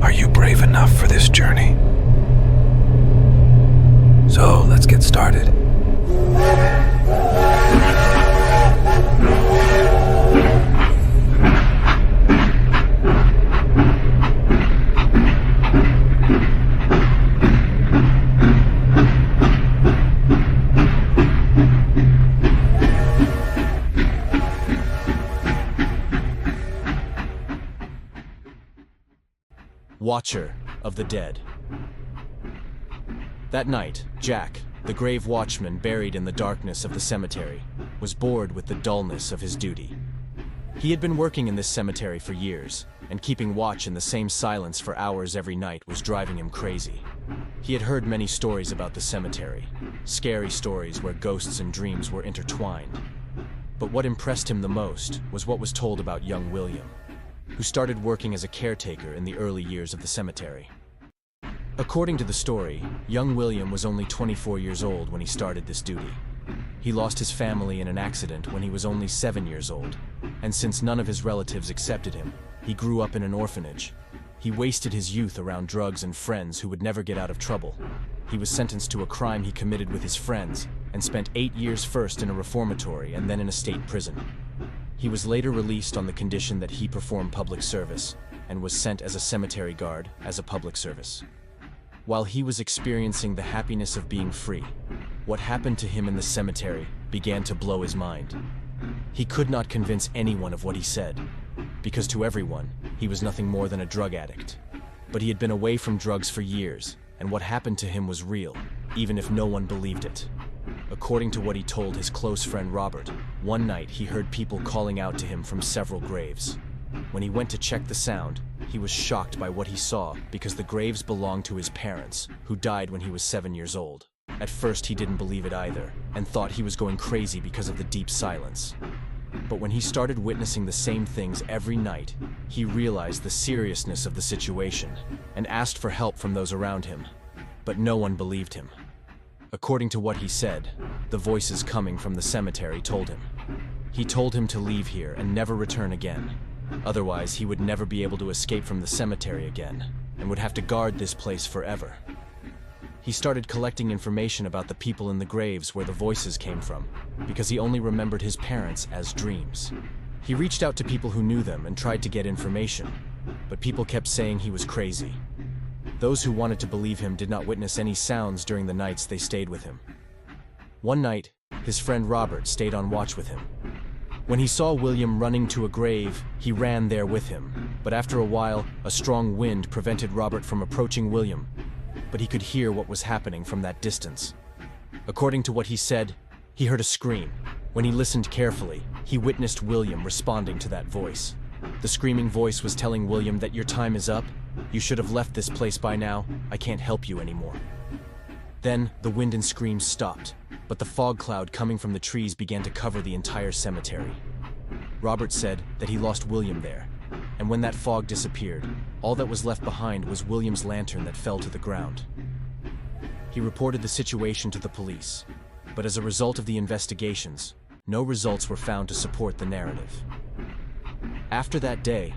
Are you brave enough for this journey? So let's get started. Watcher of the Dead. That night, Jack, the grave watchman buried in the darkness of the cemetery, was bored with the dullness of his duty. He had been working in this cemetery for years, and keeping watch in the same silence for hours every night was driving him crazy. He had heard many stories about the cemetery, scary stories where ghosts and dreams were intertwined. But what impressed him the most was what was told about young William, who started working as a caretaker in the early years of the cemetery. According to the story, young William was only 24 years old when he started this duty. He lost his family in an accident when he was only 7 years old, and since none of his relatives accepted him, he grew up in an orphanage. He wasted his youth around drugs and friends who would never get out of trouble. He was sentenced to a crime he committed with his friends, and spent 8 years first in a reformatory and then in a state prison. He was later released on the condition that he perform public service, and was sent as a cemetery guard as a public service. While he was experiencing the happiness of being free, what happened to him in the cemetery began to blow his mind. He could not convince anyone of what he said, because to everyone, he was nothing more than a drug addict. But he had been away from drugs for years, and what happened to him was real, even if no one believed it. According to what he told his close friend Robert, one night he heard people calling out to him from several graves. When he went to check the sound, he was shocked by what he saw because the graves belonged to his parents, who died when he was 7 years old. At first he didn't believe it either, and thought he was going crazy because of the deep silence. But when he started witnessing the same things every night, he realized the seriousness of the situation, and asked for help from those around him. But no one believed him. According to what he said, the voices coming from the cemetery told him. He told him to leave here and never return again. Otherwise, he would never be able to escape from the cemetery again, and would have to guard this place forever. He started collecting information about the people in the graves where the voices came from, because he only remembered his parents as dreams. He reached out to people who knew them and tried to get information, but people kept saying he was crazy. Those who wanted to believe him did not witness any sounds during the nights they stayed with him. One night, his friend Robert stayed on watch with him. When he saw William running to a grave, he ran there with him, but after a while, a strong wind prevented Robert from approaching William, but he could hear what was happening from that distance. According to what he said, he heard a scream. When he listened carefully, he witnessed William responding to that voice. The screaming voice was telling William that your time is up. You should have left this place by now. I can't help you anymore. Then, the wind and screams stopped, but the fog cloud coming from the trees began to cover the entire cemetery. Robert said that he lost William there, and when that fog disappeared, all that was left behind was William's lantern that fell to the ground. He reported the situation to the police, but as a result of the investigations, no results were found to support the narrative. After that day,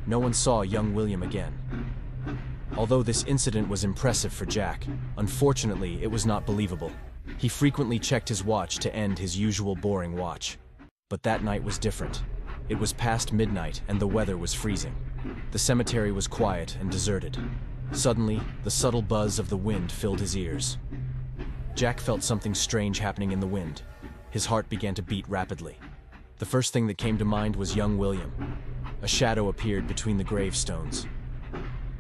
no one saw young William again. Although this incident was impressive for Jack, unfortunately it was not believable. He frequently checked his watch to end his usual boring watch. But that night was different. It was past midnight and the weather was freezing. The cemetery was quiet and deserted. Suddenly, the subtle buzz of the wind filled his ears. Jack felt something strange happening in the wind. His heart began to beat rapidly. The first thing that came to mind was young William. A shadow appeared between the gravestones.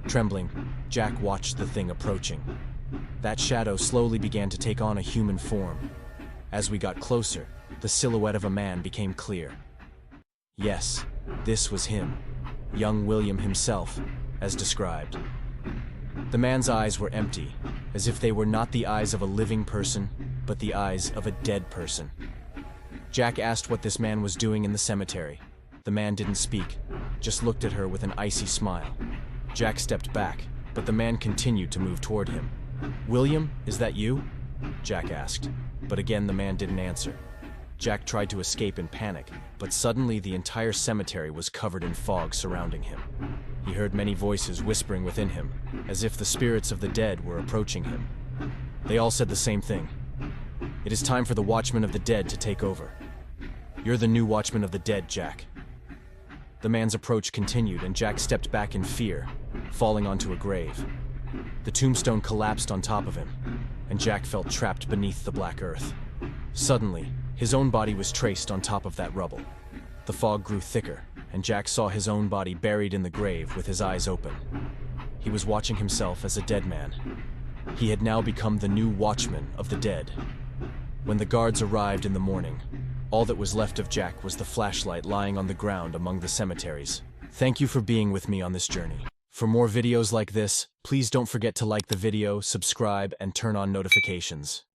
Trembling, Jack watched the thing approaching. That shadow slowly began to take on a human form. As we got closer, the silhouette of a man became clear. Yes, this was him, young William himself, as described. The man's eyes were empty, as if they were not the eyes of a living person, but the eyes of a dead person. Jack asked what this man was doing in the cemetery. The man didn't speak, just looked at her with an icy smile. Jack stepped back, but the man continued to move toward him. "William, is that you?" Jack asked, but again the man didn't answer. Jack tried to escape in panic, but suddenly the entire cemetery was covered in fog surrounding him. He heard many voices whispering within him, as if the spirits of the dead were approaching him. They all said the same thing. "It is time for the Watchman of the Dead to take over. You're the new Watchman of the Dead, Jack." The man's approach continued, and Jack stepped back in fear, falling onto a grave. The tombstone collapsed on top of him, and Jack felt trapped beneath the black earth. Suddenly, his own body was traced on top of that rubble. The fog grew thicker, and Jack saw his own body buried in the grave with his eyes open. He was watching himself as a dead man. He had now become the new Watchman of the Dead. When the guards arrived in the morning, all that was left of Jack was the flashlight lying on the ground among the cemeteries. Thank you for being with me on this journey. For more videos like this, please don't forget to like the video, subscribe, and turn on notifications.